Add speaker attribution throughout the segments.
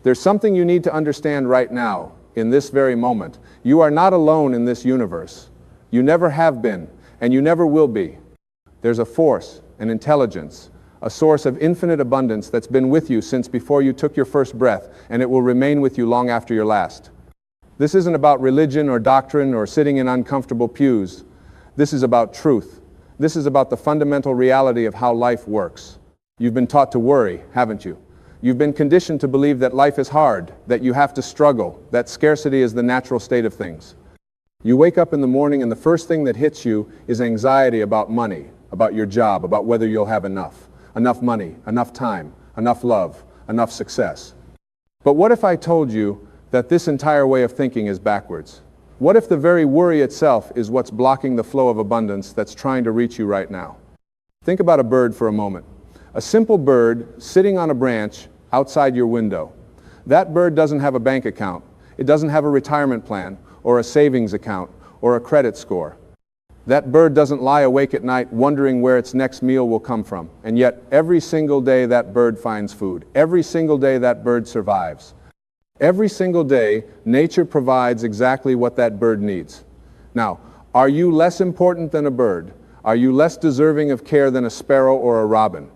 Speaker 1: There's something you need to understand right now, in this very moment. You are not alone in this universe. You never have been, and you never will be. There's a force, an intelligence, a source of infinite abundance that's been with you since before you took your first breath, and it will remain with you long after your last. This isn't about religion or doctrine or sitting in uncomfortable pews. This is about truth. This is about the fundamental reality of how life works. You've been taught to worry, haven't you? You've been conditioned to believe that life is hard, that you have to struggle, that scarcity is the natural state of things. You wake up in the morning and the first thing that hits you is anxiety about money, about your job, about whether you'll have enough. Enough money, enough time, enough love, enough success. But what if I told you that this entire way of thinking is backwards? What if the very worry itself is what's blocking the flow of abundance that's trying to reach you right now? Think about a bird for a moment. A simple bird sitting on a branch outside your window. That bird doesn't have a bank account. It doesn't have a retirement plan, or a savings account, or a credit score. That bird doesn't lie awake at night wondering where its next meal will come from. And yet, every single day that bird finds food. Every single day that bird survives. Every single day, nature provides exactly what that bird needs. Now, are you less important than a bird? Are you less deserving of care than a sparrow or a robin?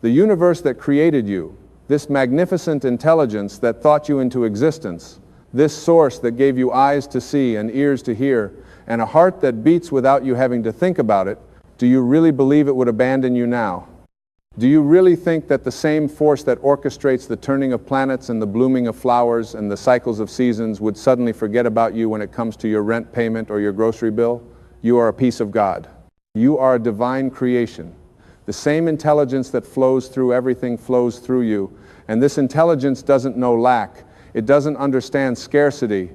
Speaker 1: The universe that created you, this magnificent intelligence that thought you into existence, this source that gave you eyes to see and ears to hear, and a heart that beats without you having to think about it, do you really believe it would abandon you now? Do you really think that the same force that orchestrates the turning of planets and the blooming of flowers and the cycles of seasons would suddenly forget about you when it comes to your rent payment or your grocery bill? You are a piece of God. You are a divine creation. The same intelligence that flows through everything flows through you, and this intelligence doesn't know lack. It doesn't understand scarcity.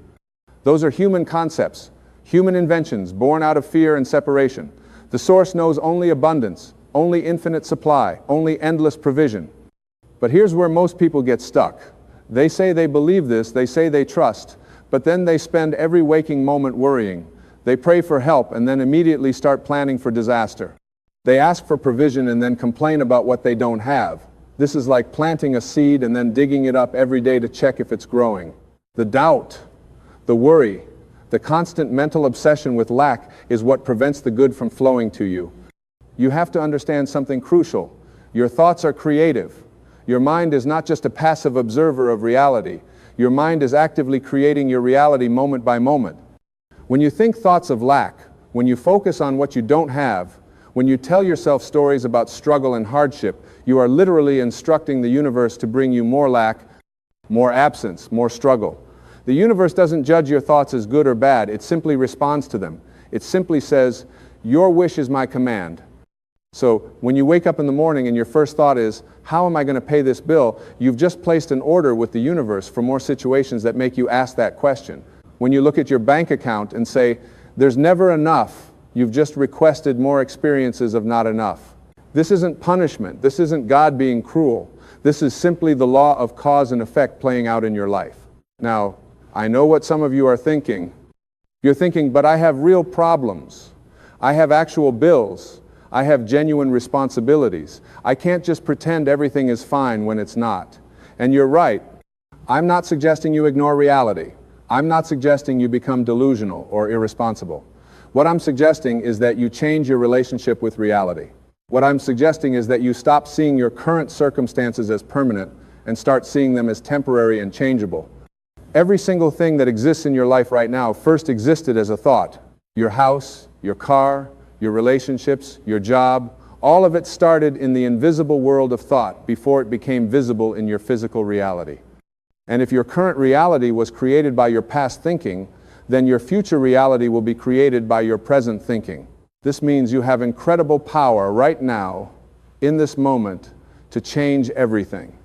Speaker 1: Those are human concepts. Human inventions born out of fear and separation. The source knows only abundance, only infinite supply, only endless provision. But here's where most people get stuck. They say they believe this, they say they trust, but then they spend every waking moment worrying. They pray for help and then immediately start planning for disaster. They ask for provision and then complain about what they don't have. This is like planting a seed and then digging it up every day to check if it's growing. The doubt, the worry, the constant mental obsession with lack is what prevents the good from flowing to you. You have to understand something crucial. Your thoughts are creative. Your mind is not just a passive observer of reality. Your mind is actively creating your reality moment by moment. When you think thoughts of lack, when you focus on what you don't have, when you tell yourself stories about struggle and hardship, you are literally instructing the universe to bring you more lack, more absence, more struggle. The universe doesn't judge your thoughts as good or bad. It simply responds to them. It simply says, your wish is my command. So when you wake up in the morning and your first thought is, how am I going to pay this bill? You've just placed an order with the universe for more situations that make you ask that question. When you look at your bank account and say, there's never enough, you've just requested more experiences of not enough. This isn't punishment. This isn't God being cruel. This is simply the law of cause and effect playing out in your life. Now, I know what some of you are thinking. You're thinking, but I have real problems. I have actual bills. I have genuine responsibilities. I can't just pretend everything is fine when it's not. And you're right. I'm not suggesting you ignore reality. I'm not suggesting you become delusional or irresponsible. What I'm suggesting is that you change your relationship with reality. What I'm suggesting is that you stop seeing your current circumstances as permanent and start seeing them as temporary and changeable. Every single thing that exists in your life right now first existed as a thought. Your house, your car, your relationships, your job, all of it started in the invisible world of thought before it became visible in your physical reality. And if your current reality was created by your past thinking, then your future reality will be created by your present thinking. This means you have incredible power right now, in this moment, to change everything.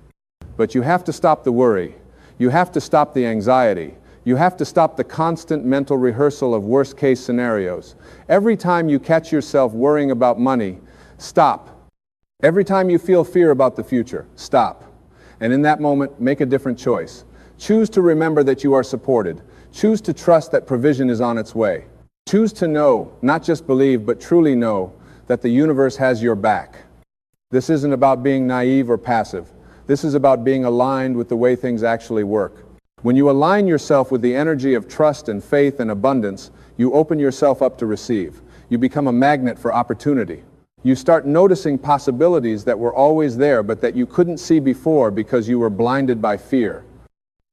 Speaker 1: But you have to stop the worry. You have to stop the anxiety. You have to stop the constant mental rehearsal of worst-case scenarios. Every time you catch yourself worrying about money, stop. Every time you feel fear about the future, stop. And in that moment, make a different choice. Choose to remember that you are supported. Choose to trust that provision is on its way. Choose to know, not just believe, but truly know that the universe has your back. This isn't about being naive or passive. This is about being aligned with the way things actually work. When you align yourself with the energy of trust and faith and abundance, you open yourself up to receive. You become a magnet for opportunity. You start noticing possibilities that were always there but that you couldn't see before because you were blinded by fear.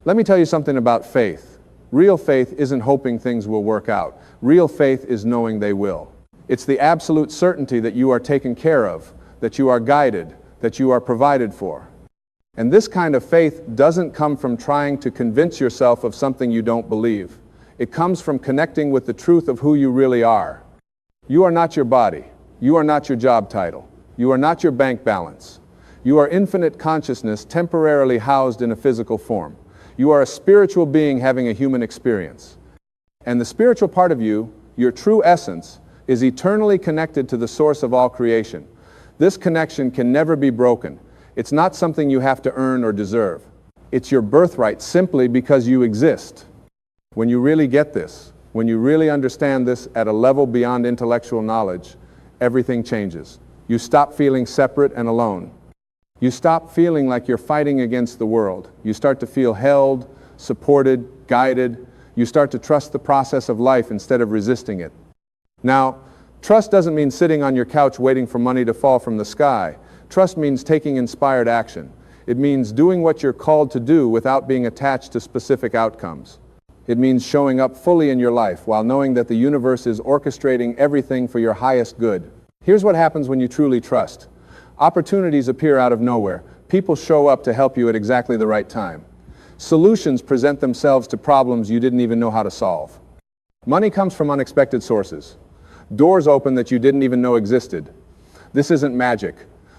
Speaker 1: Let me tell you something about faith. Real faith isn't hoping things will work out. Real faith is knowing they will. It's the absolute certainty that you are taken care of, that you are guided, that you are provided for. And this kind of faith doesn't come from trying to convince yourself of something you don't believe. It comes from connecting with the truth of who you really are. You are not your body. You are not your job title. You are not your bank balance. You are infinite consciousness temporarily housed in a physical form. You are a spiritual being having a human experience. And the spiritual part of you, your true essence, is eternally connected to the source of all creation. This connection can never be broken. It's not something you have to earn or deserve. It's your birthright simply because you exist. When you really get this, when you really understand this at a level beyond intellectual knowledge, everything changes. You stop feeling separate and alone. You stop feeling like you're fighting against the world. You start to feel held, supported, guided. You start to trust the process of life instead of resisting it. Now, trust doesn't mean sitting on your couch waiting for money to fall from the sky. Trust means taking inspired action. It means doing what you're called to do without being attached to specific outcomes. It means showing up fully in your life while knowing that the universe is orchestrating everything for your highest good. Here's what happens when you truly trust. Opportunities appear out of nowhere. People show up to help you at exactly the right time. Solutions present themselves to problems you didn't even know how to solve. Money comes from unexpected sources. Doors open that you didn't even know existed. This isn't magic.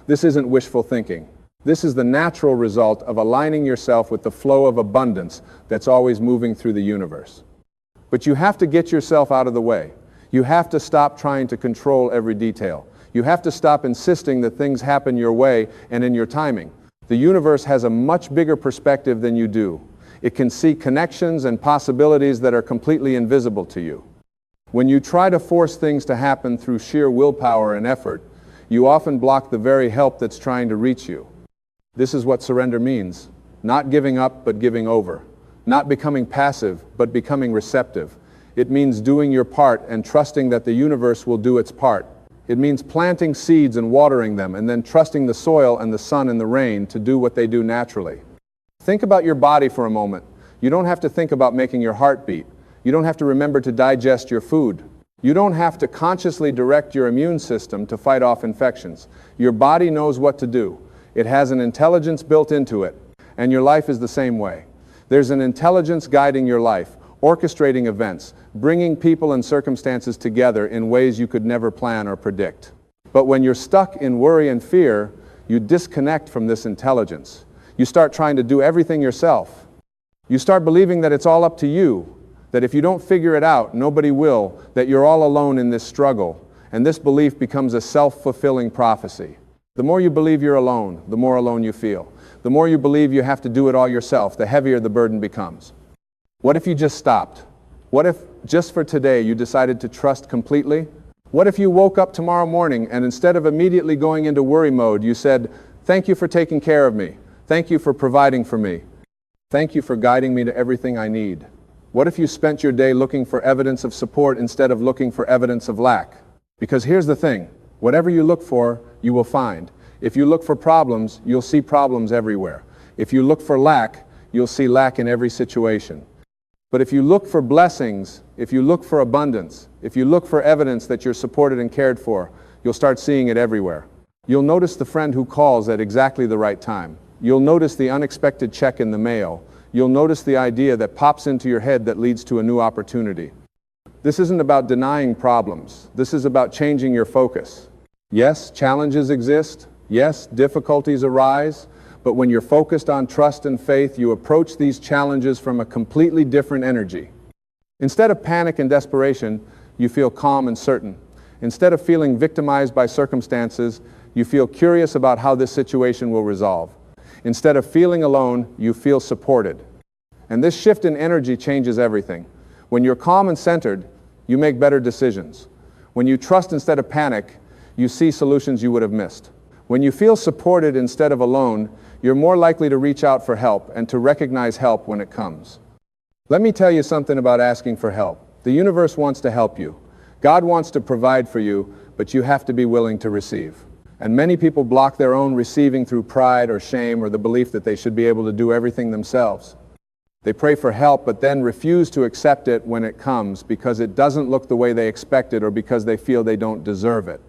Speaker 1: This isn't wishful thinking. This is the natural result of aligning yourself with the flow of abundance that's always moving through the universe. But you have to get yourself out of the way. You have to stop trying to control every detail. You have to stop insisting that things happen your way and in your timing. The universe has a much bigger perspective than you do. It can see connections and possibilities that are completely invisible to you. When you try to force things to happen through sheer willpower and effort, you often block the very help that's trying to reach you. This is what surrender means. Not giving up, but giving over. Not becoming passive, but becoming receptive. It means doing your part and trusting that the universe will do its part. It means planting seeds and watering them, and then trusting the soil and the sun and the rain to do what they do naturally. Think about your body for a moment. You don't have to think about making your heart beat. You don't have to remember to digest your food. You don't have to consciously direct your immune system to fight off infections. Your body knows what to do. It has an intelligence built into it, and your life is the same way. There's an intelligence guiding your life, orchestrating events, bringing people and circumstances together in ways you could never plan or predict. But when you're stuck in worry and fear, you disconnect from this intelligence. You start trying to do everything yourself. You start believing that it's all up to you, that if you don't figure it out, nobody will, that you're all alone in this struggle, and this belief becomes a self-fulfilling prophecy. The more you believe you're alone, the more alone you feel. The more you believe you have to do it all yourself, the heavier the burden becomes. What if you just stopped? What if, just for today, you decided to trust completely? What if you woke up tomorrow morning and instead of immediately going into worry mode, you said, "Thank you for taking care of me. Thank you for providing for me. Thank you for guiding me to everything I need." What if you spent your day looking for evidence of support instead of looking for evidence of lack? Because here's the thing, whatever you look for, you will find. If you look for problems, you'll see problems everywhere. If you look for lack, you'll see lack in every situation. But if you look for blessings, if you look for abundance, if you look for evidence that you're supported and cared for, you'll start seeing it everywhere. You'll notice the friend who calls at exactly the right time. You'll notice the unexpected check in the mail. You'll notice the idea that pops into your head that leads to a new opportunity. This isn't about denying problems. This is about changing your focus. Yes, challenges exist. Yes, difficulties arise. But when you're focused on trust and faith, you approach these challenges from a completely different energy. Instead of panic and desperation, you feel calm and certain. Instead of feeling victimized by circumstances, you feel curious about how this situation will resolve. Instead of feeling alone, you feel supported. And this shift in energy changes everything. When you're calm and centered, you make better decisions. When you trust instead of panic, you see solutions you would have missed. When you feel supported instead of alone, you're more likely to reach out for help and to recognize help when it comes. Let me tell you something about asking for help. The universe wants to help you. God wants to provide for you, but you have to be willing to receive. And many people block their own receiving through pride or shame or the belief that they should be able to do everything themselves. They pray for help, but then refuse to accept it when it comes because it doesn't look the way they expected or because they feel they don't deserve it.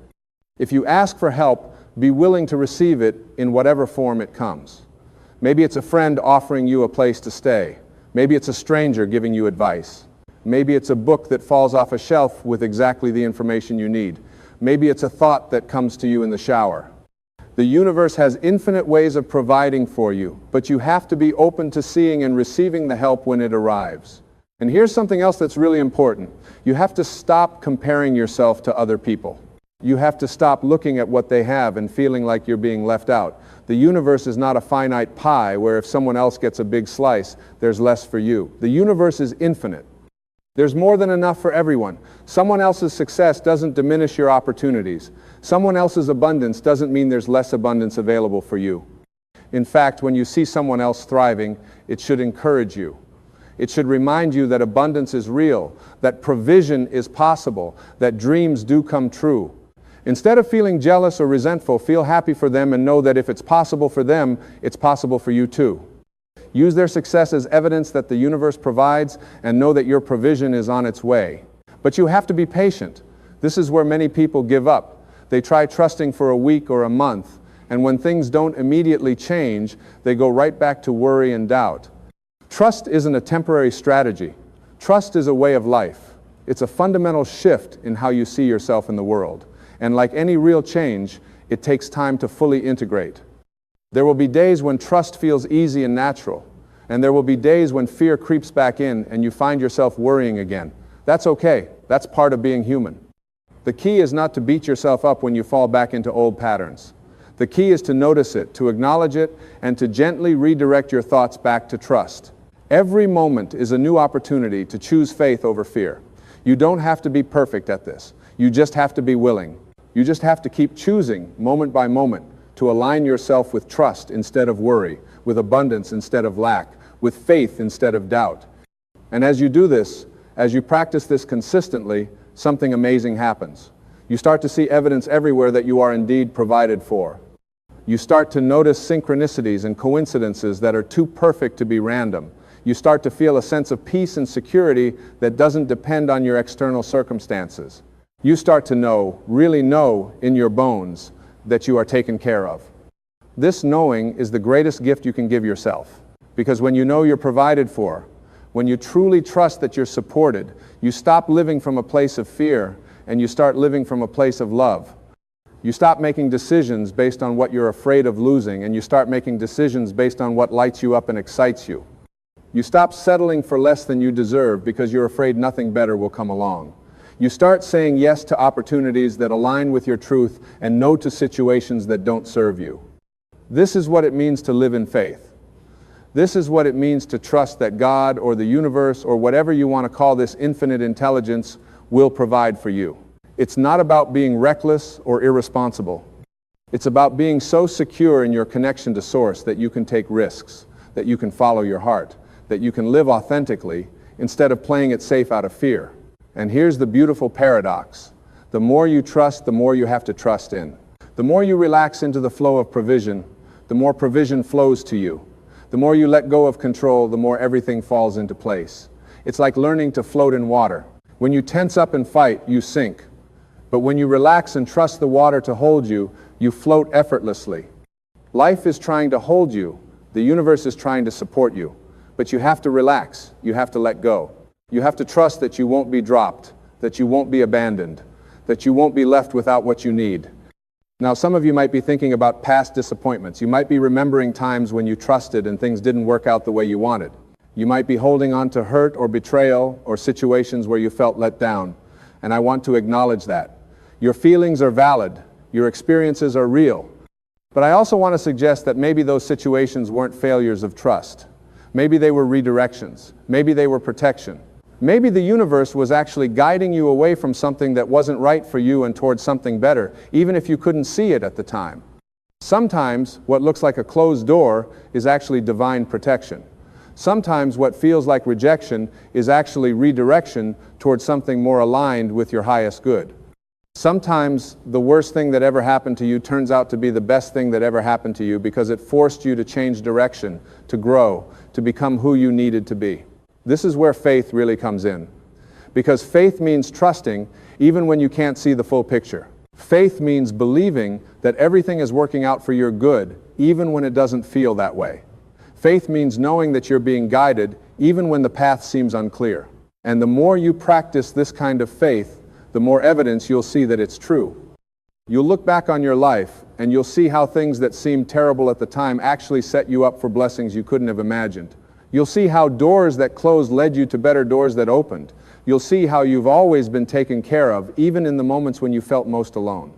Speaker 1: If you ask for help, be willing to receive it in whatever form it comes. Maybe it's a friend offering you a place to stay. Maybe it's a stranger giving you advice. Maybe it's a book that falls off a shelf with exactly the information you need. Maybe it's a thought that comes to you in the shower. The universe has infinite ways of providing for you, but you have to be open to seeing and receiving the help when it arrives. And here's something else that's really important. You have to stop comparing yourself to other people. You have to stop looking at what they have and feeling like you're being left out. The universe is not a finite pie where if someone else gets a big slice, there's less for you. The universe is infinite. There's more than enough for everyone. Someone else's success doesn't diminish your opportunities. Someone else's abundance doesn't mean there's less abundance available for you. In fact, when you see someone else thriving, it should encourage you. It should remind you that abundance is real, that provision is possible, that dreams do come true. Instead of feeling jealous or resentful, feel happy for them and know that if it's possible for them, it's possible for you too. Use their success as evidence that the universe provides and know that your provision is on its way. But you have to be patient. This is where many people give up. They try trusting for a week or a month, and when things don't immediately change, they go right back to worry and doubt. Trust isn't a temporary strategy. Trust is a way of life. It's a fundamental shift in how you see yourself in the world. And like any real change, it takes time to fully integrate. There will be days when trust feels easy and natural, and there will be days when fear creeps back in and you find yourself worrying again. That's okay. That's part of being human. The key is not to beat yourself up when you fall back into old patterns. The key is to notice it, to acknowledge it, and to gently redirect your thoughts back to trust. Every moment is a new opportunity to choose faith over fear. You don't have to be perfect at this. You just have to be willing. You just have to keep choosing, moment by moment, to align yourself with trust instead of worry, with abundance instead of lack, with faith instead of doubt. And as you do this, as you practice this consistently, something amazing happens. You start to see evidence everywhere that you are indeed provided for. You start to notice synchronicities and coincidences that are too perfect to be random. You start to feel a sense of peace and security that doesn't depend on your external circumstances. You start to know, really know in your bones, that you are taken care of. This knowing is the greatest gift you can give yourself. Because when you know you're provided for, when you truly trust that you're supported, you stop living from a place of fear and you start living from a place of love. You stop making decisions based on what you're afraid of losing, and you start making decisions based on what lights you up and excites you. You stop settling for less than you deserve because you're afraid nothing better will come along. You start saying yes to opportunities that align with your truth and no to situations that don't serve you. This is what it means to live in faith. This is what it means to trust that God or the universe or whatever you want to call this infinite intelligence will provide for you. It's not about being reckless or irresponsible. It's about being so secure in your connection to Source that you can take risks, that you can follow your heart, that you can live authentically instead of playing it safe out of fear. And here's the beautiful paradox. The more you trust, the more you have to trust in. The more you relax into the flow of provision, the more provision flows to you. The more you let go of control, the more everything falls into place. It's like learning to float in water. When you tense up and fight, you sink. But when you relax and trust the water to hold you, you float effortlessly. Life is trying to hold you. The universe is trying to support you. But you have to relax. You have to let go. You have to trust that you won't be dropped, that you won't be abandoned, that you won't be left without what you need. Now, some of you might be thinking about past disappointments. You might be remembering times when you trusted and things didn't work out the way you wanted. You might be holding on to hurt or betrayal or situations where you felt let down. And I want to acknowledge that. Your feelings are valid. Your experiences are real. But I also want to suggest that maybe those situations weren't failures of trust. Maybe they were redirections. Maybe they were protection. Maybe the universe was actually guiding you away from something that wasn't right for you and towards something better, even if you couldn't see it at the time. Sometimes what looks like a closed door is actually divine protection. Sometimes what feels like rejection is actually redirection towards something more aligned with your highest good. Sometimes the worst thing that ever happened to you turns out to be the best thing that ever happened to you because it forced you to change direction, to grow, to become who you needed to be. This is where faith really comes in. Because faith means trusting even when you can't see the full picture. Faith means believing that everything is working out for your good even when it doesn't feel that way. Faith means knowing that you're being guided even when the path seems unclear. And the more you practice this kind of faith, the more evidence you'll see that it's true. You'll look back on your life and you'll see how things that seemed terrible at the time actually set you up for blessings you couldn't have imagined. You'll see how doors that closed led you to better doors that opened. You'll see how you've always been taken care of, even in the moments when you felt most alone.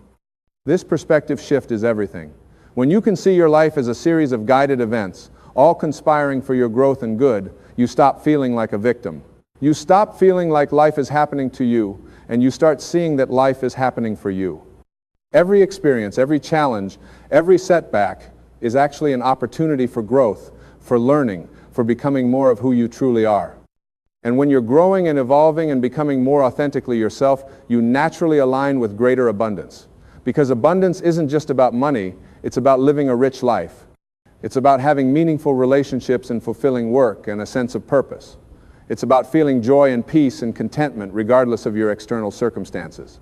Speaker 1: This perspective shift is everything. When you can see your life as a series of guided events, all conspiring for your growth and good, you stop feeling like a victim. You stop feeling like life is happening to you, and you start seeing that life is happening for you. Every experience, every challenge, every setback is actually an opportunity for growth, for learning, for becoming more of who you truly are. And when you're growing and evolving and becoming more authentically yourself, you naturally align with greater abundance. Because abundance isn't just about money, it's about living a rich life. It's about having meaningful relationships and fulfilling work and a sense of purpose. It's about feeling joy and peace and contentment regardless of your external circumstances.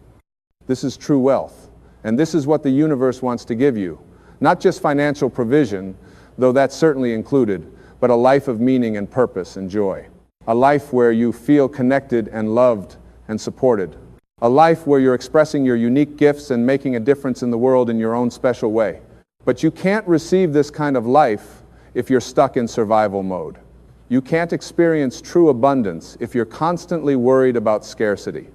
Speaker 1: This is true wealth, and this is what the universe wants to give you. Not just financial provision, though that's certainly included, but a life of meaning and purpose and joy. A life where you feel connected and loved and supported. A life where you're expressing your unique gifts and making a difference in the world in your own special way. But you can't receive this kind of life if you're stuck in survival mode. You can't experience true abundance if you're constantly worried about scarcity.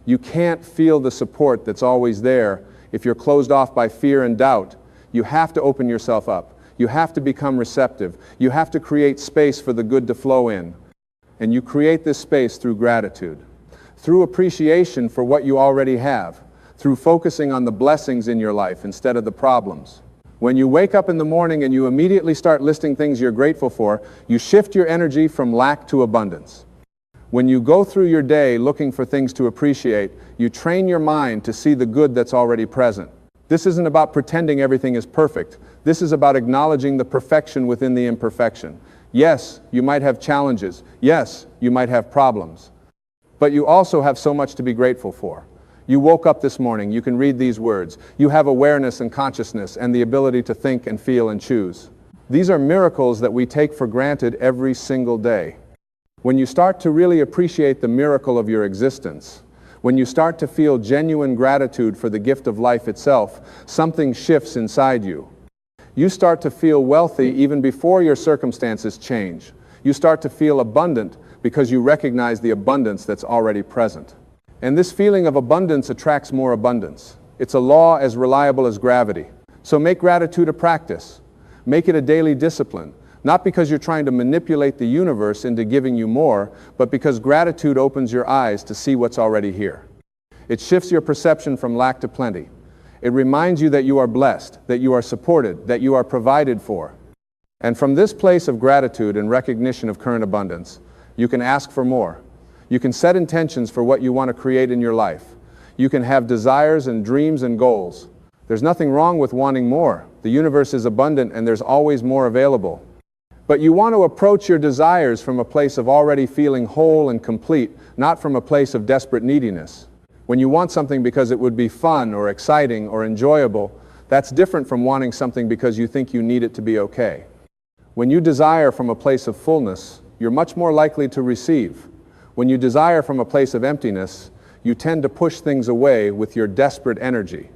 Speaker 1: You can't feel the support that's always there if you're closed off by fear and doubt. You have to open yourself up. You have to become receptive. You have to create space for the good to flow in. And you create this space through gratitude, through appreciation for what you already have, through focusing on the blessings in your life instead of the problems. When you wake up in the morning and you immediately start listing things you're grateful for, you shift your energy from lack to abundance. When you go through your day looking for things to appreciate, you train your mind to see the good that's already present. This isn't about pretending everything is perfect. This is about acknowledging the perfection within the imperfection. Yes, you might have challenges. Yes, you might have problems. But you also have so much to be grateful for. You woke up this morning, you can read these words. You have awareness and consciousness and the ability to think and feel and choose. These are miracles that we take for granted every single day. When you start to really appreciate the miracle of your existence, when you start to feel genuine gratitude for the gift of life itself, something shifts inside you. You start to feel wealthy even before your circumstances change. You start to feel abundant because you recognize the abundance that's already present. And this feeling of abundance attracts more abundance. It's a law as reliable as gravity. So make gratitude a practice. Make it a daily discipline. Not because you're trying to manipulate the universe into giving you more, but because gratitude opens your eyes to see what's already here. It shifts your perception from lack to plenty. It reminds you that you are blessed, that you are supported, that you are provided for. And from this place of gratitude and recognition of current abundance, you can ask for more. You can set intentions for what you want to create in your life. You can have desires and dreams and goals. There's nothing wrong with wanting more. The universe is abundant and there's always more available. But you want to approach your desires from a place of already feeling whole and complete, not from a place of desperate neediness. When you want something because it would be fun or exciting or enjoyable, that's different from wanting something because you think you need it to be okay. When you desire from a place of fullness, you're much more likely to receive. When you desire from a place of emptiness, you tend to push things away with your desperate energy.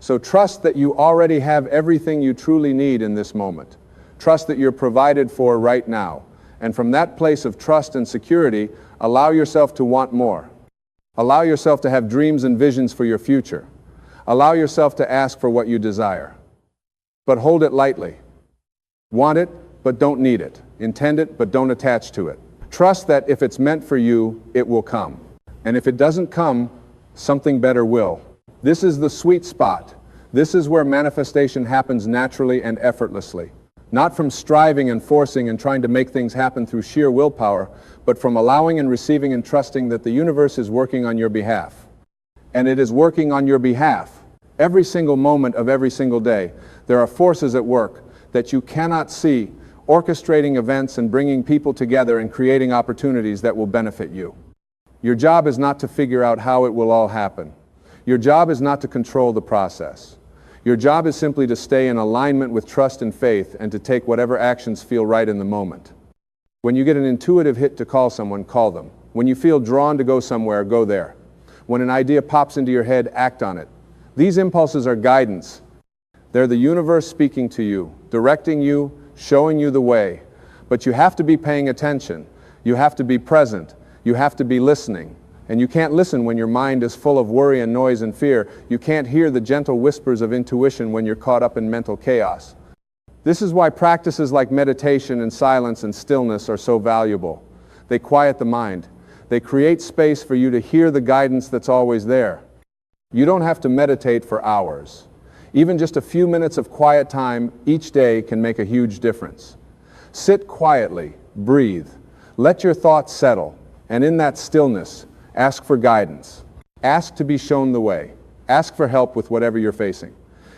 Speaker 1: So trust that you already have everything you truly need in this moment. Trust that you're provided for right now. And from that place of trust and security, allow yourself to want more. Allow yourself to have dreams and visions for your future. Allow yourself to ask for what you desire. But hold it lightly. Want it, but don't need it. Intend it, but don't attach to it. Trust that if it's meant for you, it will come. And if it doesn't come, something better will. This is the sweet spot This is where manifestation happens naturally and effortlessly. Not from striving and forcing and trying to make things happen through sheer willpower, but from allowing and receiving and trusting that the universe is working on your behalf. And it is working on your behalf. Every single moment of every single day, there are forces at work that you cannot see, orchestrating events and bringing people together and creating opportunities that will benefit you. Your job is not to figure out how it will all happen. Your job is not to control the process. Your job is simply to stay in alignment with trust and faith and to take whatever actions feel right in the moment. When you get an intuitive hit to call someone, call them. When you feel drawn to go somewhere, go there. When an idea pops into your head, act on it. These impulses are guidance. They're the universe speaking to you, directing you, showing you the way. But you have to be paying attention. You have to be present. You have to be listening. And you can't listen when your mind is full of worry and noise and fear. You can't hear the gentle whispers of intuition when you're caught up in mental chaos. This is why practices like meditation and silence and stillness are so valuable. They quiet the mind. They create space for you to hear the guidance that's always there. You don't have to meditate for hours. Even just a few minutes of quiet time each day can make a huge difference. Sit quietly, breathe, let your thoughts settle, and in that stillness, ask for guidance. Ask to be shown the way. Ask for help with whatever you're facing.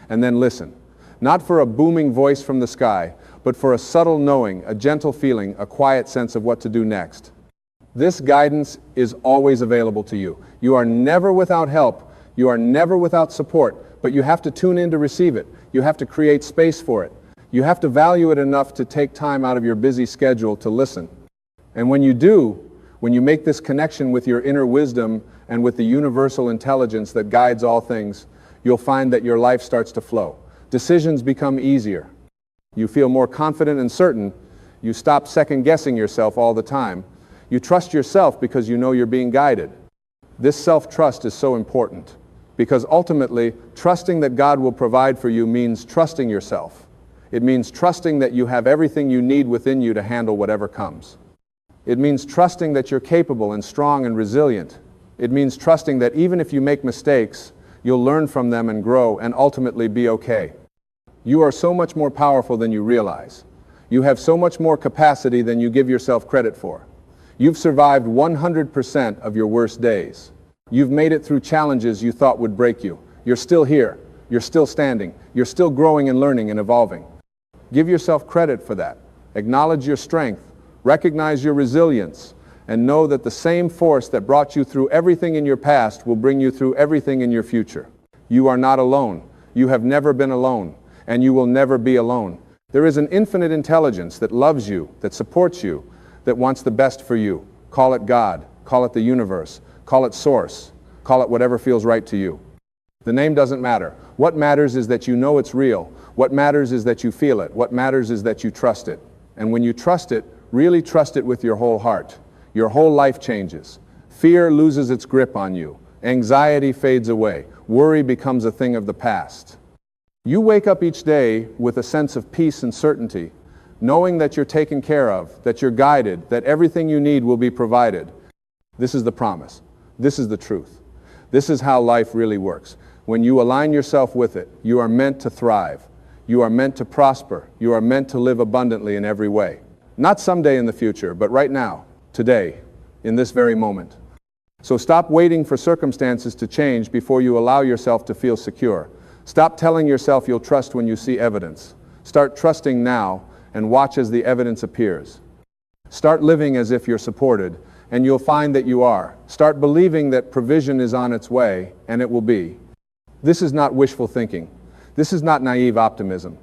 Speaker 1: And then listen. Not for a booming voice from the sky, but for a subtle knowing, a gentle feeling, a quiet sense of what to do next. This guidance is always available to you. You are never without help. You are never without support, but you have to tune in to receive it. You have to create space for it. You have to value it enough to take time out of your busy schedule to listen. And when you do, when you make this connection with your inner wisdom and with the universal intelligence that guides all things, you'll find that your life starts to flow. Decisions become easier. You feel more confident and certain. You stop second-guessing yourself all the time. You trust yourself because you know you're being guided. This self-trust is so important because ultimately, trusting that God will provide for you means trusting yourself. It means trusting that you have everything you need within you to handle whatever comes. It means trusting that you're capable and strong and resilient. It means trusting that even if you make mistakes, you'll learn from them and grow and ultimately be okay. You are so much more powerful than you realize. You have so much more capacity than you give yourself credit for. You've survived 100% of your worst days. You've made it through challenges you thought would break you. You're still here. You're still standing. You're still growing and learning and evolving. Give yourself credit for that. Acknowledge your strength. Recognize your resilience. And know that the same force that brought you through everything in your past will bring you through everything in your future. You are not alone. You have never been alone. And you will never be alone. There is an infinite intelligence that loves you, that supports you, that wants the best for you. Call it God. Call it the universe. Call it source. Call it whatever feels right to you. The name doesn't matter. What matters is that you know it's real. What matters is that you feel it. What matters is that you trust it. And when you trust it, really trust it with your whole heart. Your whole life changes. Fear loses its grip on you. Anxiety fades away. Worry becomes a thing of the past. You wake up each day with a sense of peace and certainty, knowing that you're taken care of, that you're guided, that everything you need will be provided. This is the promise. This is the truth. This is how life really works. When you align yourself with it, you are meant to thrive. You are meant to prosper. You are meant to live abundantly in every way. Not someday in the future, but right now, today, in this very moment. So stop waiting for circumstances to change before you allow yourself to feel secure. Stop telling yourself you'll trust when you see evidence. Start trusting now and watch as the evidence appears. Start living as if you're supported, and you'll find that you are. Start believing that provision is on its way, and it will be. This is not wishful thinking. This is not naive optimism.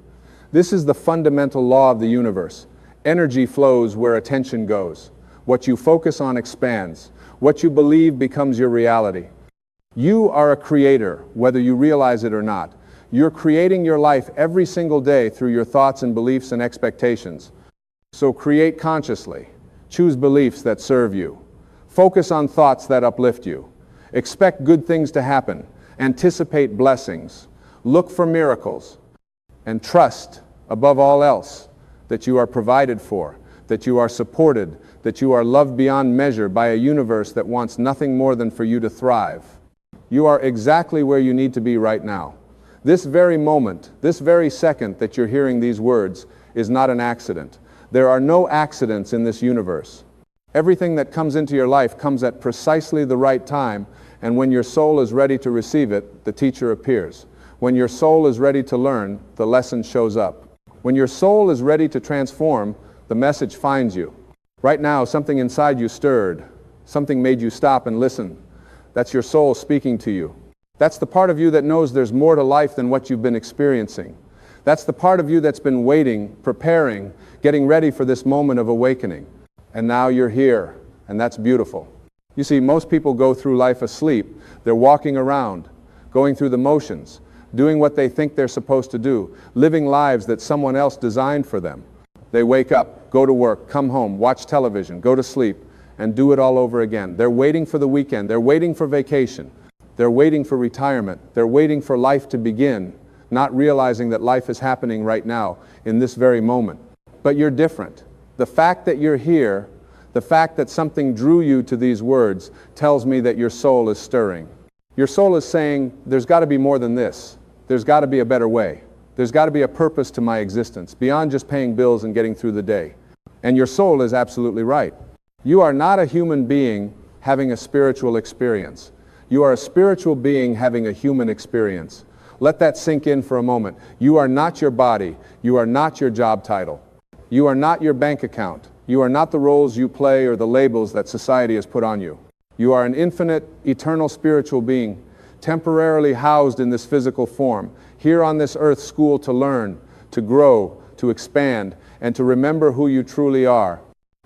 Speaker 1: This is the fundamental law of the universe. Energy flows where attention goes. What you focus on expands. What you believe becomes your reality. You are a creator, whether you realize it or not. You're creating your life every single day through your thoughts and beliefs and expectations. So create consciously. Choose beliefs that serve you. Focus on thoughts that uplift you. Expect good things to happen. Anticipate blessings. Look for miracles. And trust, above all else, that you are provided for, that you are supported, that you are loved beyond measure by a universe that wants nothing more than for you to thrive. You are exactly where you need to be right now. This very moment, this very second that you're hearing these words is not an accident. There are no accidents in this universe. Everything that comes into your life comes at precisely the right time, and when your soul is ready to receive it, the teacher appears. When your soul is ready to learn, the lesson shows up. When your soul is ready to transform, the message finds you. Right now, something inside you stirred. Something made you stop and listen. That's your soul speaking to you. That's the part of you that knows there's more to life than what you've been experiencing. That's the part of you that's been waiting, preparing, getting ready for this moment of awakening. And now you're here, and that's beautiful. You see, most people go through life asleep. They're walking around, going through the motions, doing what they think they're supposed to do, living lives that someone else designed for them. They wake up, go to work, come home, watch television, go to sleep, and do it all over again. They're waiting for the weekend. They're waiting for vacation. They're waiting for retirement. They're waiting for life to begin, not realizing that life is happening right now, in this very moment. But you're different. The fact that you're here, the fact that something drew you to these words, tells me that your soul is stirring. Your soul is saying, there's got to be more than this. There's got to be a better way. There's got to be a purpose to my existence, beyond just paying bills and getting through the day. And your soul is absolutely right. You are not a human being having a spiritual experience. You are a spiritual being having a human experience. Let that sink in for a moment. You are not your body. You are not your job title. You are not your bank account. You are not the roles you play or the labels that society has put on you. You are an infinite, eternal spiritual being, temporarily housed in this physical form, here on this earth school to learn, to grow, to expand, and to remember who you truly are.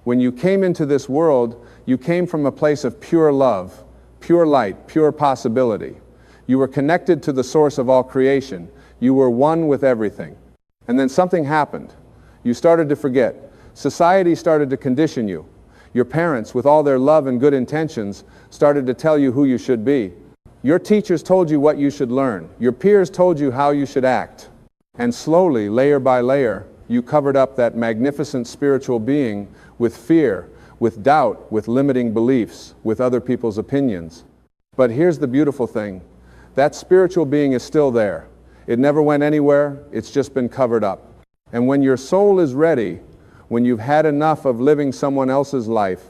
Speaker 1: When you came into this world, you came from a place of pure love, pure light, pure possibility. You were connected to the source of all creation. You were one with everything. And then something happened. You started to forget. Society started to condition you. Your parents, with all their love and good intentions, started to tell you who you should be. Your teachers told you what you should learn. Your peers told you how you should act. And slowly, layer by layer, you covered up that magnificent spiritual being with fear, with doubt, with limiting beliefs, with other people's opinions. But here's the beautiful thing. That spiritual being is still there. It never went anywhere. It's just been covered up. And when your soul is ready, when you've had enough of living someone else's life,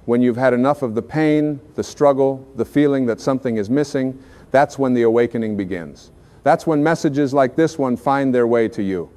Speaker 1: when you've had enough of the pain, the struggle, the feeling that something is missing, that's when the awakening begins. That's when messages like this one find their way to you.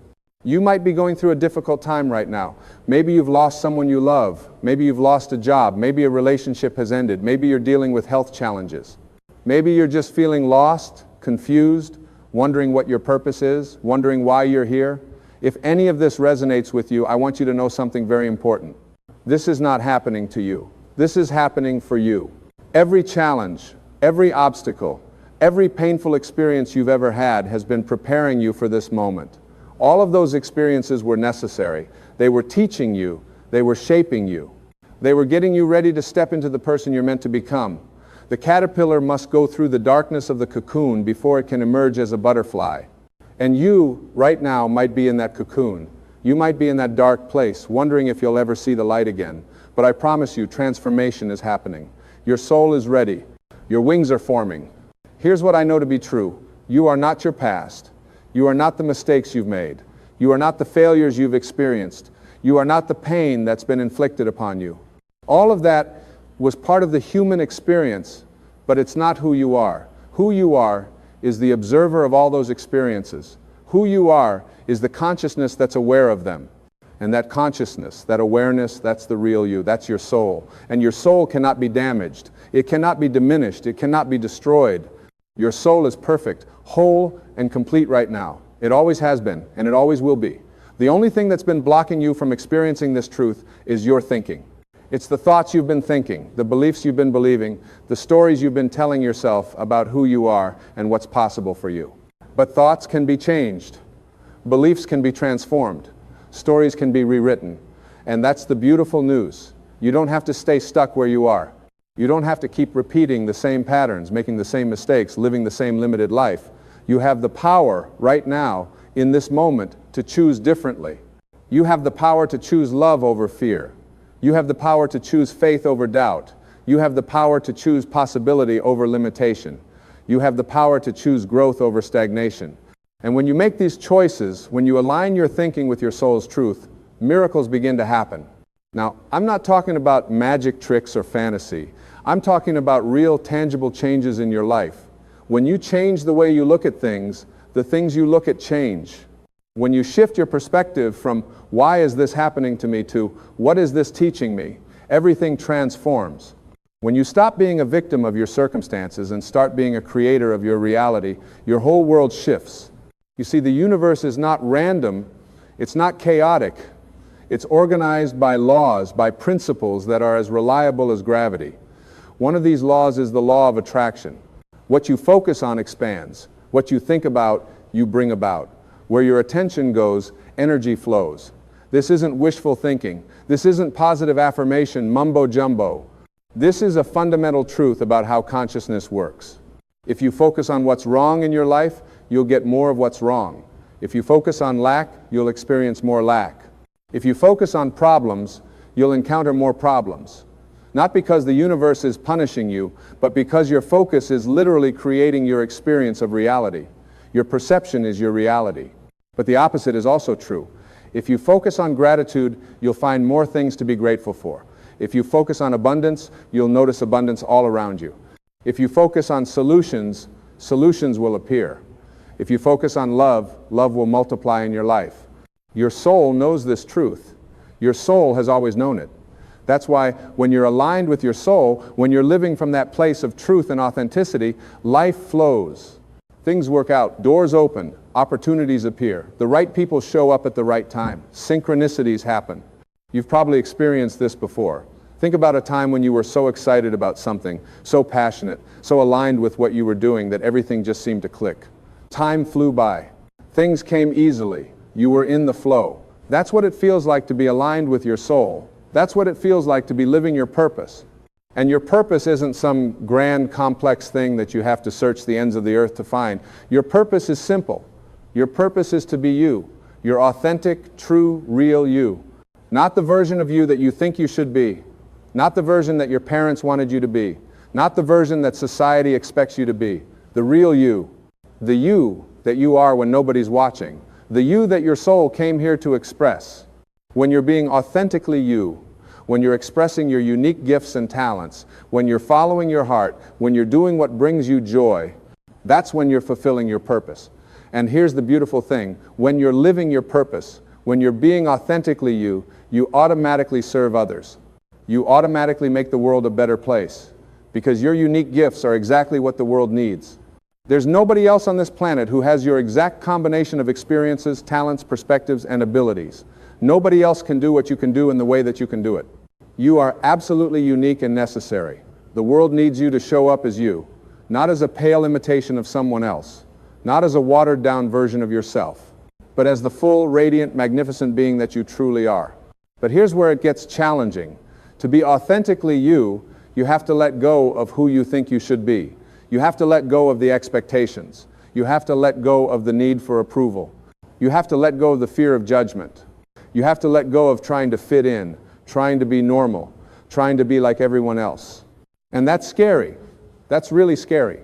Speaker 1: You might be going through a difficult time right now. Maybe you've lost someone you love. Maybe you've lost a job. Maybe a relationship has ended. Maybe you're dealing with health challenges. Maybe you're just feeling lost, confused, wondering what your purpose is, wondering why you're here. If any of this resonates with you, I want you to know something very important. This is not happening to you. This is happening for you. Every challenge, every obstacle, every painful experience you've ever had has been preparing you for this moment. All of those experiences were necessary. They were teaching you. They were shaping you. They were getting you ready to step into the person you're meant to become. The caterpillar must go through the darkness of the cocoon before it can emerge as a butterfly. And you, right now, might be in that cocoon. You might be in that dark place, wondering if you'll ever see the light again. But I promise you, transformation is happening. Your soul is ready. Your wings are forming. Here's what I know to be true. You are not your past. You are not the mistakes you've made. You are not the failures you've experienced. You are not the pain that's been inflicted upon you. All of that was part of the human experience, but it's not who you are. Who you are is the observer of all those experiences. Who you are is the consciousness that's aware of them. And that consciousness, that awareness, that's the real you. That's your soul. And your soul cannot be damaged. It cannot be diminished. It cannot be destroyed. Your soul is perfect, whole, and complete right now. It always has been, and it always will be. The only thing that's been blocking you from experiencing this truth is your thinking. It's the thoughts you've been thinking, the beliefs you've been believing, the stories you've been telling yourself about who you are and what's possible for you. But thoughts can be changed. Beliefs can be transformed. Stories can be rewritten. And that's the beautiful news. You don't have to stay stuck where you are. You don't have to keep repeating the same patterns, making the same mistakes, living the same limited life. You have the power right now, in this moment, to choose differently. You have the power to choose love over fear. You have the power to choose faith over doubt. You have the power to choose possibility over limitation. You have the power to choose growth over stagnation. And when you make these choices, when you align your thinking with your soul's truth, miracles begin to happen. Now, I'm not talking about magic tricks or fantasy. I'm talking about real, tangible changes in your life. When you change the way you look at things, the things you look at change. When you shift your perspective from why is this happening to me to what is this teaching me, everything transforms. When you stop being a victim of your circumstances and start being a creator of your reality, your whole world shifts. You see, the universe is not random, it's not chaotic. It's organized by laws, by principles that are as reliable as gravity. One of these laws is the law of attraction. What you focus on expands. What you think about, you bring about. Where your attention goes, energy flows. This isn't wishful thinking. This isn't positive affirmation, mumbo jumbo. This is a fundamental truth about how consciousness works. If you focus on what's wrong in your life, you'll get more of what's wrong. If you focus on lack, you'll experience more lack. If you focus on problems, you'll encounter more problems. Not because the universe is punishing you, but because your focus is literally creating your experience of reality. Your perception is your reality. But the opposite is also true. If you focus on gratitude, you'll find more things to be grateful for. If you focus on abundance, you'll notice abundance all around you. If you focus on solutions, solutions will appear. If you focus on love, love will multiply in your life. Your soul knows this truth. Your soul has always known it. That's why when you're aligned with your soul, when you're living from that place of truth and authenticity, life flows. Things work out, doors open, opportunities appear. The right people show up at the right time. Synchronicities happen. You've probably experienced this before. Think about a time when you were so excited about something, so passionate, so aligned with what you were doing that everything just seemed to click. Time flew by. Things came easily. You were in the flow. That's what it feels like to be aligned with your soul. That's what it feels like to be living your purpose. And your purpose isn't some grand, complex thing that you have to search the ends of the earth to find. Your purpose is simple. Your purpose is to be you. Your authentic, true, real you. Not the version of you that you think you should be. Not the version that your parents wanted you to be. Not the version that society expects you to be. The real you. The you that you are when nobody's watching. The you that your soul came here to express. When you're being authentically you, when you're expressing your unique gifts and talents, when you're following your heart, when you're doing what brings you joy, that's when you're fulfilling your purpose. And here's the beautiful thing. When you're living your purpose, when you're being authentically you, you automatically serve others. You automatically make the world a better place because your unique gifts are exactly what the world needs. There's nobody else on this planet who has your exact combination of experiences, talents, perspectives, and abilities. Nobody else can do what you can do in the way that you can do it. You are absolutely unique and necessary. The world needs you to show up as you, not as a pale imitation of someone else, not as a watered-down version of yourself, but as the full, radiant, magnificent being that you truly are. But here's where it gets challenging. To be authentically you, you have to let go of who you think you should be. You have to let go of the expectations. You have to let go of the need for approval. You have to let go of the fear of judgment. You have to let go of trying to fit in, trying to be normal, trying to be like everyone else. And that's scary. That's really scary.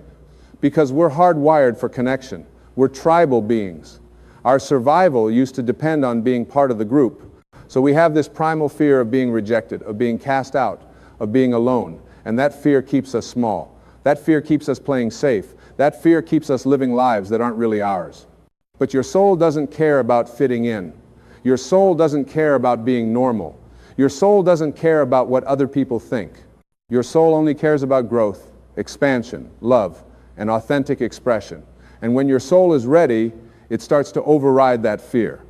Speaker 1: Because we're hardwired for connection. We're tribal beings. Our survival used to depend on being part of the group. So we have this primal fear of being rejected, of being cast out, of being alone. And that fear keeps us small. That fear keeps us playing safe. That fear keeps us living lives that aren't really ours. But your soul doesn't care about fitting in. Your soul doesn't care about being normal. Your soul doesn't care about what other people think. Your soul only cares about growth, expansion, love, and authentic expression. And when your soul is ready, it starts to override that fear.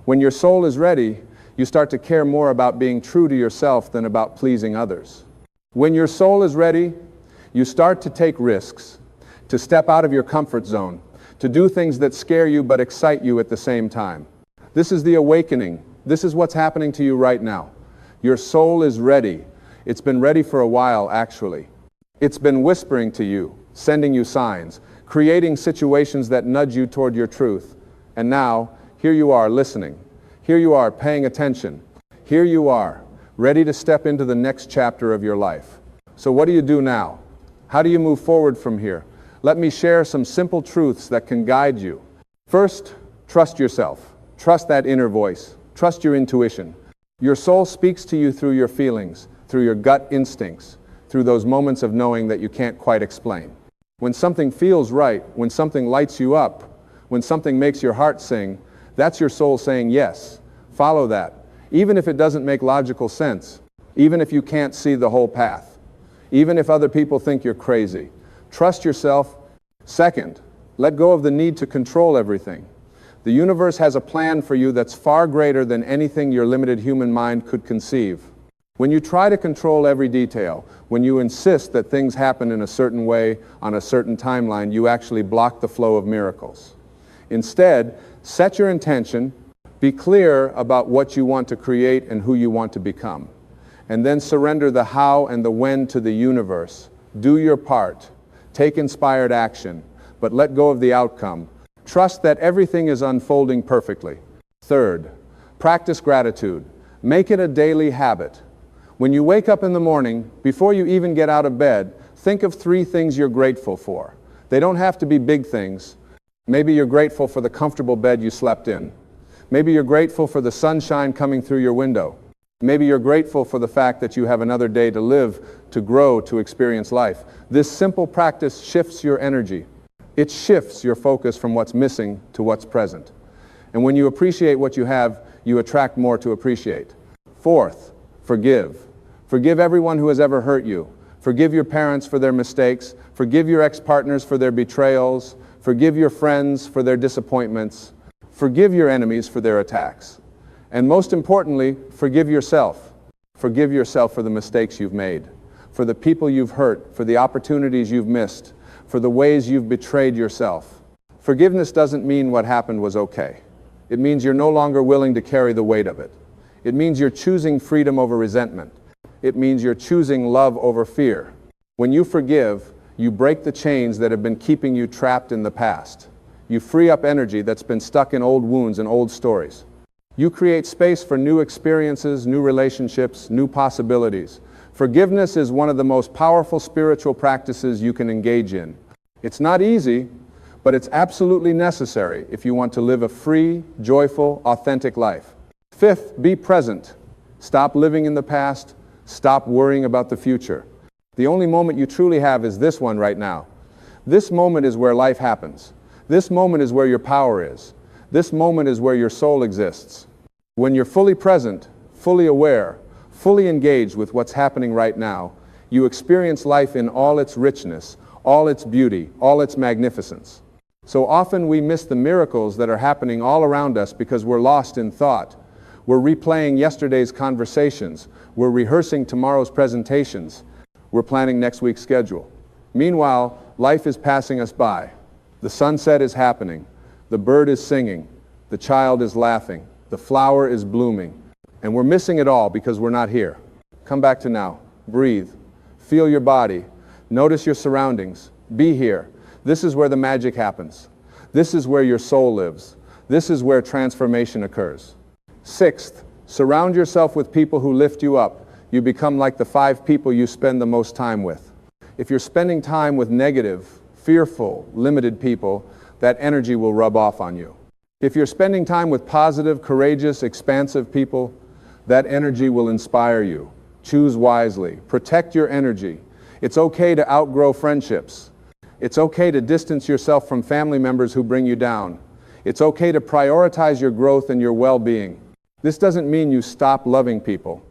Speaker 1: When your soul is ready, you start to care more about being true to yourself than about pleasing others. When your soul is ready, you start to take risks, to step out of your comfort zone, to do things that scare you but excite you at the same time. This is the awakening. This is what's happening to you right now. Your soul is ready. It's been ready for a while, actually. It's been whispering to you, sending you signs, creating situations that nudge you toward your truth. And now, here you are listening. Here you are paying attention. Here you are, ready to step into the next chapter of your life. So what do you do now? How do you move forward from here? Let me share some simple truths that can guide you. First, trust yourself. Trust that inner voice. Trust your intuition. Your soul speaks to you through your feelings, through your gut instincts, through those moments of knowing that you can't quite explain. When something feels right, when something lights you up, when something makes your heart sing, that's your soul saying yes. Follow that. Even if it doesn't make logical sense, even if you can't see the whole path, even if other people think you're crazy. Trust yourself. Second, let go of the need to control everything. The universe has a plan for you that's far greater than anything your limited human mind could conceive. When you try to control every detail, when you insist that things happen in a certain way on a certain timeline, you actually block the flow of miracles. Instead, set your intention, be clear about what you want to create and who you want to become, and then surrender the how and the when to the universe. Do your part. Take inspired action, but let go of the outcome. Trust that everything is unfolding perfectly. Third, practice gratitude. Make it a daily habit. When you wake up in the morning, before you even get out of bed, think of 3 things you're grateful for. They don't have to be big things. Maybe you're grateful for the comfortable bed you slept in. Maybe you're grateful for the sunshine coming through your window. Maybe you're grateful for the fact that you have another day to live, to grow, to experience life. This simple practice shifts your energy. It shifts your focus from what's missing to what's present. And when you appreciate what you have, you attract more to appreciate. Fourth, forgive. Forgive everyone who has ever hurt you. Forgive your parents for their mistakes. Forgive your ex-partners for their betrayals. Forgive your friends for their disappointments. Forgive your enemies for their attacks. And most importantly, forgive yourself. Forgive yourself for the mistakes you've made, for the people you've hurt, for the opportunities you've missed, for the ways you've betrayed yourself. Forgiveness doesn't mean what happened was okay. It means you're no longer willing to carry the weight of it. It means you're choosing freedom over resentment. It means you're choosing love over fear. When you forgive, you break the chains that have been keeping you trapped in the past. You free up energy that's been stuck in old wounds and old stories. You create space for new experiences, new relationships, new possibilities. Forgiveness is one of the most powerful spiritual practices you can engage in. It's not easy, but it's absolutely necessary if you want to live a free, joyful, authentic life. Fifth, be present. Stop living in the past. Stop worrying about the future. The only moment you truly have is this one right now. This moment is where life happens. This moment is where your power is. This moment is where your soul exists. When you're fully present, fully aware, fully engaged with what's happening right now, you experience life in all its richness, all its beauty, all its magnificence. So often we miss the miracles that are happening all around us because we're lost in thought. We're replaying yesterday's conversations. We're rehearsing tomorrow's presentations. We're planning next week's schedule. Meanwhile, life is passing us by. The sunset is happening. The bird is singing. The child is laughing. The flower is blooming. And we're missing it all because we're not here. Come back to now. Breathe. Feel your body. Notice your surroundings. Be here. This is where the magic happens. This is where your soul lives. This is where transformation occurs. Sixth, surround yourself with people who lift you up. You become like the 5 people you spend the most time with. If you're spending time with negative, fearful, limited people, that energy will rub off on you. If you're spending time with positive, courageous, expansive people, that energy will inspire you. Choose wisely. Protect your energy. It's okay to outgrow friendships. It's okay to distance yourself from family members who bring you down. It's okay to prioritize your growth and your well-being. This doesn't mean you stop loving people.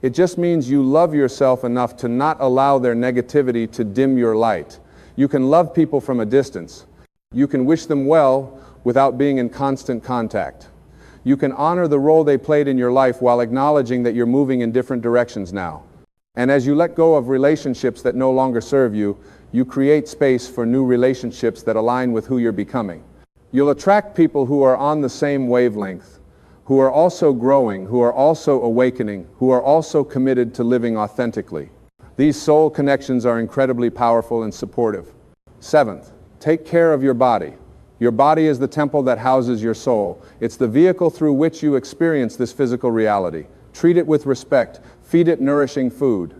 Speaker 1: It just means you love yourself enough to not allow their negativity to dim your light. You can love people from a distance. You can wish them well without being in constant contact. You can honor the role they played in your life while acknowledging that you're moving in different directions now. And as you let go of relationships that no longer serve you, you create space for new relationships that align with who you're becoming. You'll attract people who are on the same wavelength, who are also growing, who are also awakening, who are also committed to living authentically. These soul connections are incredibly powerful and supportive. Seventh, take care of your body. Your body is the temple that houses your soul. It's the vehicle through which you experience this physical reality. Treat it with respect. Feed it nourishing food.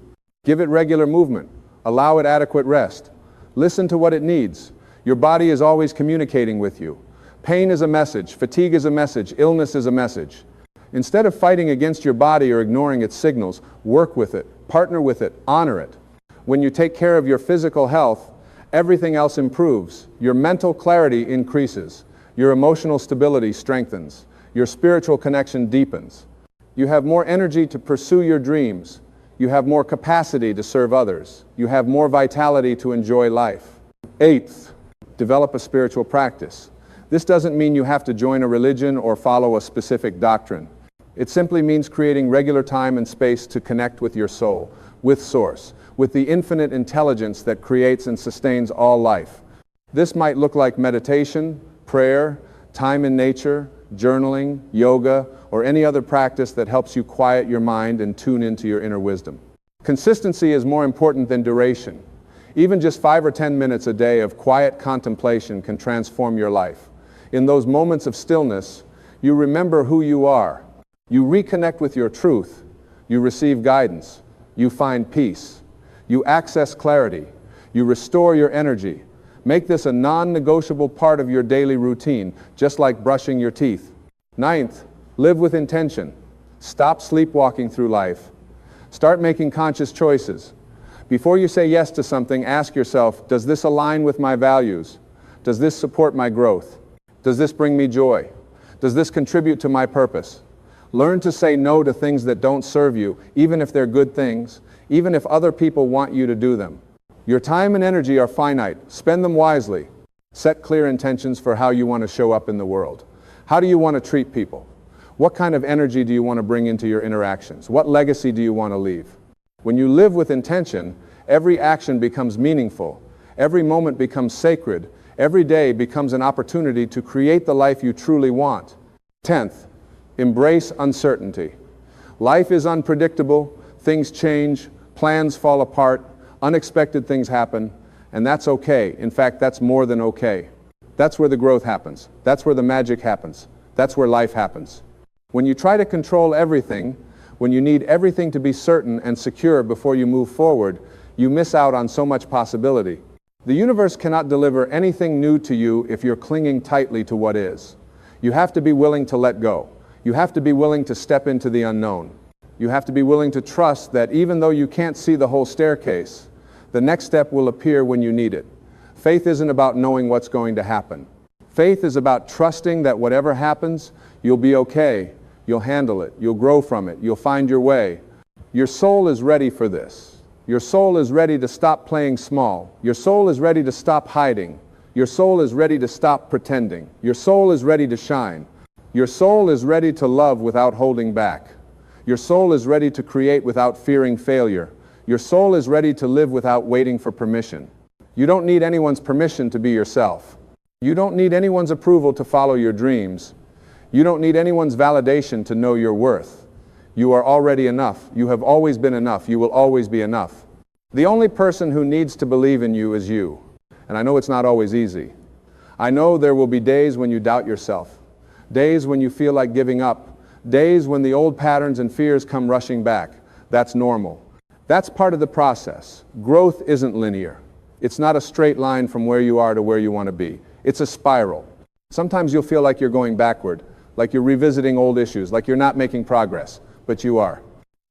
Speaker 1: Give it regular movement. Allow it adequate rest. Listen to what it needs. Your body is always communicating with you. Pain is a message, fatigue is a message, illness is a message. Instead of fighting against your body or ignoring its signals, work with it, partner with it, honor it. When you take care of your physical health, everything else improves. Your mental clarity increases. Your emotional stability strengthens. Your spiritual connection deepens. You have more energy to pursue your dreams. You have more capacity to serve others. You have more vitality to enjoy life. Eighth, develop a spiritual practice. This doesn't mean you have to join a religion or follow a specific doctrine. It simply means creating regular time and space to connect with your soul, with Source, with the infinite intelligence that creates and sustains all life. This might look like meditation, prayer, time in nature, journaling, yoga, or any other practice that helps you quiet your mind and tune into your inner wisdom. Consistency is more important than duration. Even just 5 or 10 minutes a day of quiet contemplation can transform your life. In those moments of stillness, you remember who you are. You reconnect with your truth. You receive guidance. You find peace. You access clarity. You restore your energy. Make this a non-negotiable part of your daily routine, just like brushing your teeth. Ninth, live with intention. Stop sleepwalking through life. Start making conscious choices. Before you say yes to something, ask yourself, does this align with my values? Does this support my growth? Does this bring me joy? Does this contribute to my purpose? Learn to say no to things that don't serve you, even if they're good things, even if other people want you to do them. Your time and energy are finite. Spend them wisely. Set clear intentions for how you want to show up in the world. How do you want to treat people? What kind of energy do you want to bring into your interactions? What legacy do you want to leave? When you live with intention, every action becomes meaningful. Every moment becomes sacred. Every day becomes an opportunity to create the life you truly want. 10th, embrace uncertainty. Life is unpredictable. Things change. Plans fall apart. Unexpected things happen. And that's okay. In fact, that's more than okay. That's where the growth happens. That's where the magic happens. That's where life happens. When you try to control everything, when you need everything to be certain and secure before you move forward, you miss out on so much possibility. The universe cannot deliver anything new to you if you're clinging tightly to what is. You have to be willing to let go. You have to be willing to step into the unknown. You have to be willing to trust that even though you can't see the whole staircase, the next step will appear when you need it. Faith isn't about knowing what's going to happen. Faith is about trusting that whatever happens, you'll be okay. You'll handle it. You'll grow from it. You'll find your way. Your soul is ready for this. Your soul is ready to stop playing small. Your soul is ready to stop hiding. Your soul is ready to stop pretending. Your soul is ready to shine. Your soul is ready to love without holding back. Your soul is ready to create without fearing failure. Your soul is ready to live without waiting for permission. You don't need anyone's permission to be yourself. You don't need anyone's approval to follow your dreams. You don't need anyone's validation to know your worth. You are already enough. You have always been enough. You will always be enough. The only person who needs to believe in you is you. And I know it's not always easy. I know there will be days when you doubt yourself, days when you feel like giving up, days when the old patterns and fears come rushing back. That's normal. That's part of the process. Growth isn't linear. It's not a straight line from where you are to where you want to be. It's a spiral. Sometimes you'll feel like you're going backward, like you're revisiting old issues, like you're not making progress, but you are.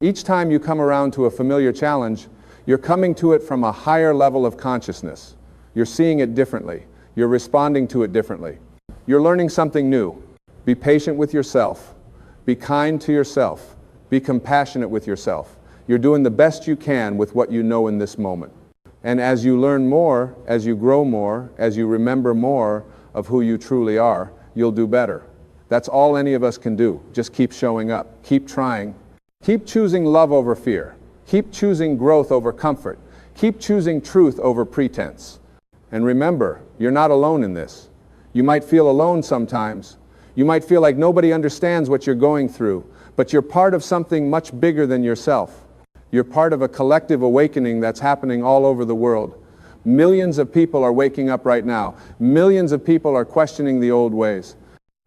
Speaker 1: Each time you come around to a familiar challenge, you're coming to it from a higher level of consciousness. You're seeing it differently. You're responding to it differently. You're learning something new. Be patient with yourself. Be kind to yourself. Be compassionate with yourself. You're doing the best you can with what you know in this moment. And as you learn more, as you grow more, as you remember more of who you truly are, you'll do better. That's all any of us can do. Just keep showing up. Keep trying. Keep choosing love over fear. Keep choosing growth over comfort. Keep choosing truth over pretense. And remember, you're not alone in this. You might feel alone sometimes. You might feel like nobody understands what you're going through, but you're part of something much bigger than yourself. You're part of a collective awakening that's happening all over the world. Millions of people are waking up right now. Millions of people are questioning the old ways.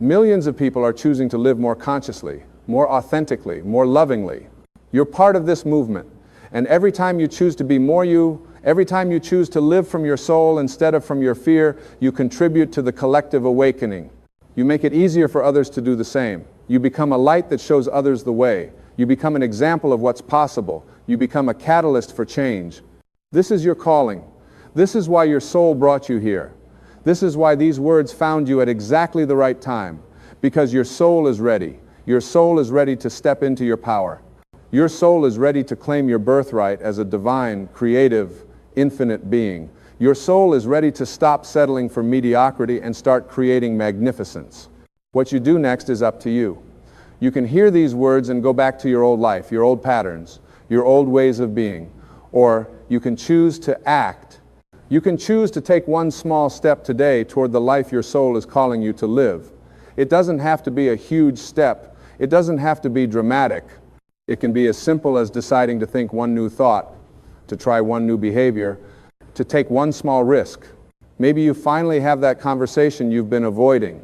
Speaker 1: Millions of people are choosing to live more consciously, more authentically, more lovingly. You're part of this movement. And every time you choose to be more you, every time you choose to live from your soul instead of from your fear, you contribute to the collective awakening. You make it easier for others to do the same. You become a light that shows others the way. You become an example of what's possible. You become a catalyst for change. This is your calling. This is why your soul brought you here. This is why these words found you at exactly the right time. Because your soul is ready. Your soul is ready to step into your power. Your soul is ready to claim your birthright as a divine, creative, infinite being. Your soul is ready to stop settling for mediocrity and start creating magnificence. What you do next is up to you. You can hear these words and go back to your old life, your old patterns, your old ways of being. Or you can choose to act. You can choose to take one small step today toward the life your soul is calling you to live. It doesn't have to be a huge step. It doesn't have to be dramatic. It can be as simple as deciding to think one new thought, to try one new behavior, to take one small risk. Maybe you finally have that conversation you've been avoiding.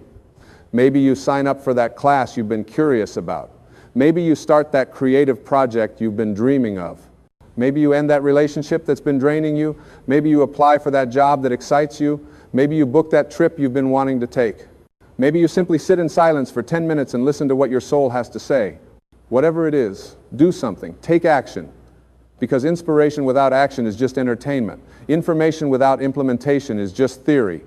Speaker 1: Maybe you sign up for that class you've been curious about. Maybe you start that creative project you've been dreaming of. Maybe you end that relationship that's been draining you. Maybe you apply for that job that excites you. Maybe you book that trip you've been wanting to take. Maybe you simply sit in silence for 10 minutes and listen to what your soul has to say. Whatever it is, do something, take action. Because inspiration without action is just entertainment. Information without implementation is just theory.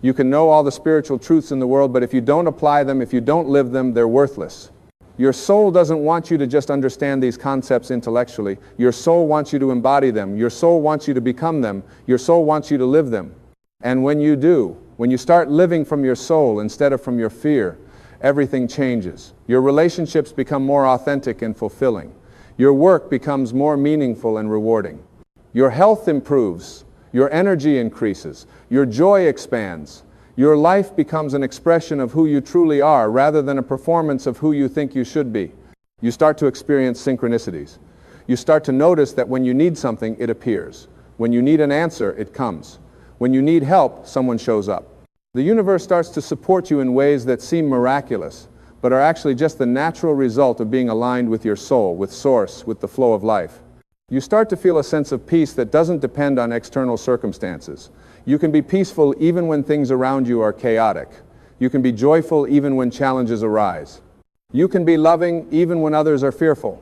Speaker 1: You can know all the spiritual truths in the world, but if you don't apply them, if you don't live them, they're worthless. Your soul doesn't want you to just understand these concepts intellectually. Your soul wants you to embody them. Your soul wants you to become them. Your soul wants you to live them. And when you do, when you start living from your soul instead of from your fear, everything changes. Your relationships become more authentic and fulfilling. Your work becomes more meaningful and rewarding. Your health improves. Your energy increases. Your joy expands. Your life becomes an expression of who you truly are rather than a performance of who you think you should be. You start to experience synchronicities. You start to notice that when you need something, it appears. When you need an answer, it comes. When you need help, someone shows up. The universe starts to support you in ways that seem miraculous, but are actually just the natural result of being aligned with your soul, with Source, with the flow of life. You start to feel a sense of peace that doesn't depend on external circumstances. You can be peaceful even when things around you are chaotic. You can be joyful even when challenges arise. You can be loving even when others are fearful,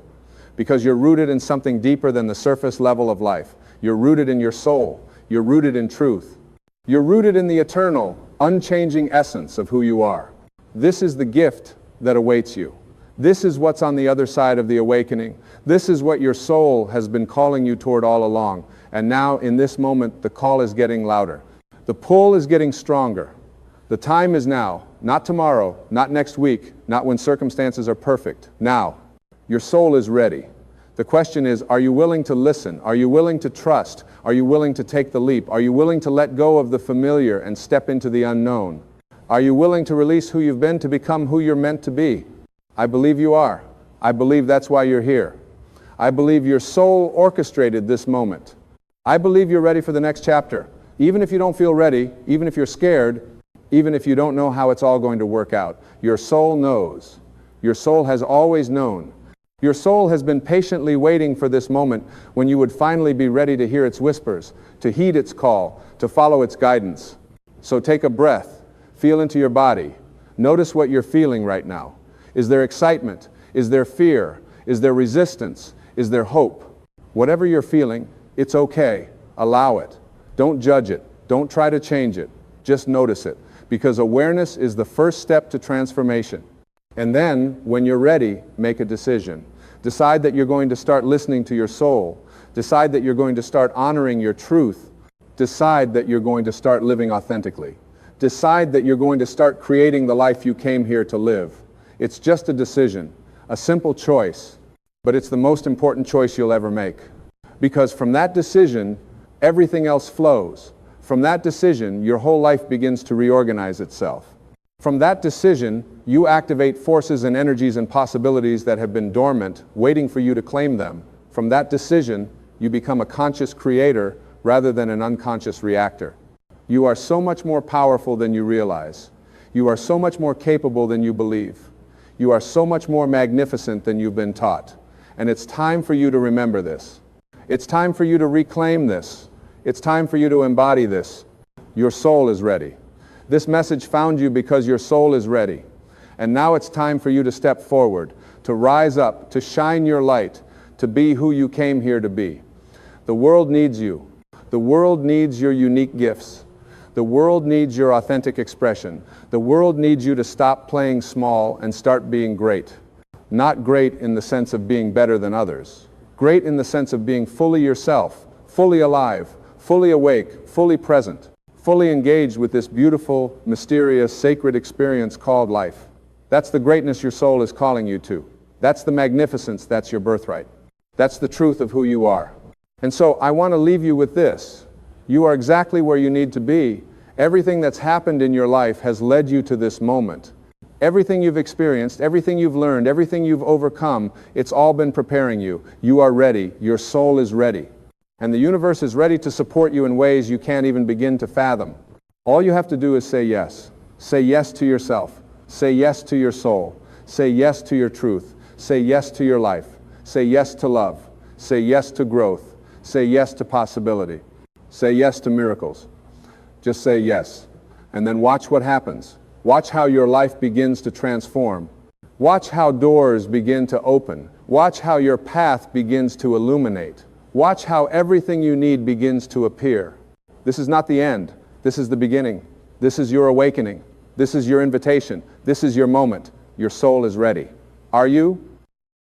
Speaker 1: because you're rooted in something deeper than the surface level of life. You're rooted in your soul. You're rooted in truth. You're rooted in the eternal, unchanging essence of who you are. This is the gift that awaits you. This is what's on the other side of the awakening. This is what your soul has been calling you toward all along. And now, in this moment, the call is getting louder. The pull is getting stronger. The time is now, not tomorrow, not next week, not when circumstances are perfect. Now, your soul is ready. The question is, are you willing to listen? Are you willing to trust? Are you willing to take the leap? Are you willing to let go of the familiar and step into the unknown? Are you willing to release who you've been to become who you're meant to be? I believe you are. I believe that's why you're here. I believe your soul orchestrated this moment. I believe you're ready for the next chapter. Even if you don't feel ready, even if you're scared, even if you don't know how it's all going to work out, your soul knows. Your soul has always known. Your soul has been patiently waiting for this moment when you would finally be ready to hear its whispers, to heed its call, to follow its guidance. So take a breath, feel into your body. Notice what you're feeling right now. Is there excitement? Is there fear? Is there resistance? Is there hope? Whatever you're feeling, it's okay. Allow it. Don't judge it. Don't try to change it. Just notice it. Because awareness is the first step to transformation. And then, when you're ready, make a decision. Decide that you're going to start listening to your soul. Decide that you're going to start honoring your truth. Decide that you're going to start living authentically. Decide that you're going to start creating the life you came here to live. It's just a decision, a simple choice, but it's the most important choice you'll ever make. Because from that decision, everything else flows. From that decision, your whole life begins to reorganize itself. From that decision, you activate forces and energies and possibilities that have been dormant, waiting for you to claim them. From that decision, you become a conscious creator rather than an unconscious reactor. You are so much more powerful than you realize. You are so much more capable than you believe. You are so much more magnificent than you've been taught. And it's time for you to remember this. It's time for you to reclaim this. It's time for you to embody this. Your soul is ready. This message found you because your soul is ready. And now it's time for you to step forward, to rise up, to shine your light, to be who you came here to be. The world needs you. The world needs your unique gifts. The world needs your authentic expression. The world needs you to stop playing small and start being great. Not great in the sense of being better than others. Great in the sense of being fully yourself, fully alive, fully awake, fully present, fully engaged with this beautiful, mysterious, sacred experience called life. That's the greatness your soul is calling you to. That's the magnificence that's your birthright. That's the truth of who you are. And so I want to leave you with this. You are exactly where you need to be. Everything that's happened in your life has led you to this moment. Everything you've experienced, everything you've learned, everything you've overcome, it's all been preparing you. You are ready. Your soul is ready. And the universe is ready to support you in ways you can't even begin to fathom. All you have to do is say yes. Say yes to yourself. Say yes to your soul. Say yes to your truth. Say yes to your life. Say yes to love. Say yes to growth. Say yes to possibility. Say yes to miracles. Just say yes. And then watch what happens. Watch how your life begins to transform. Watch how doors begin to open. Watch how your path begins to illuminate. Watch how everything you need begins to appear. This is not the end. This is the beginning. This is your awakening. This is your invitation. This is your moment. Your soul is ready. Are you?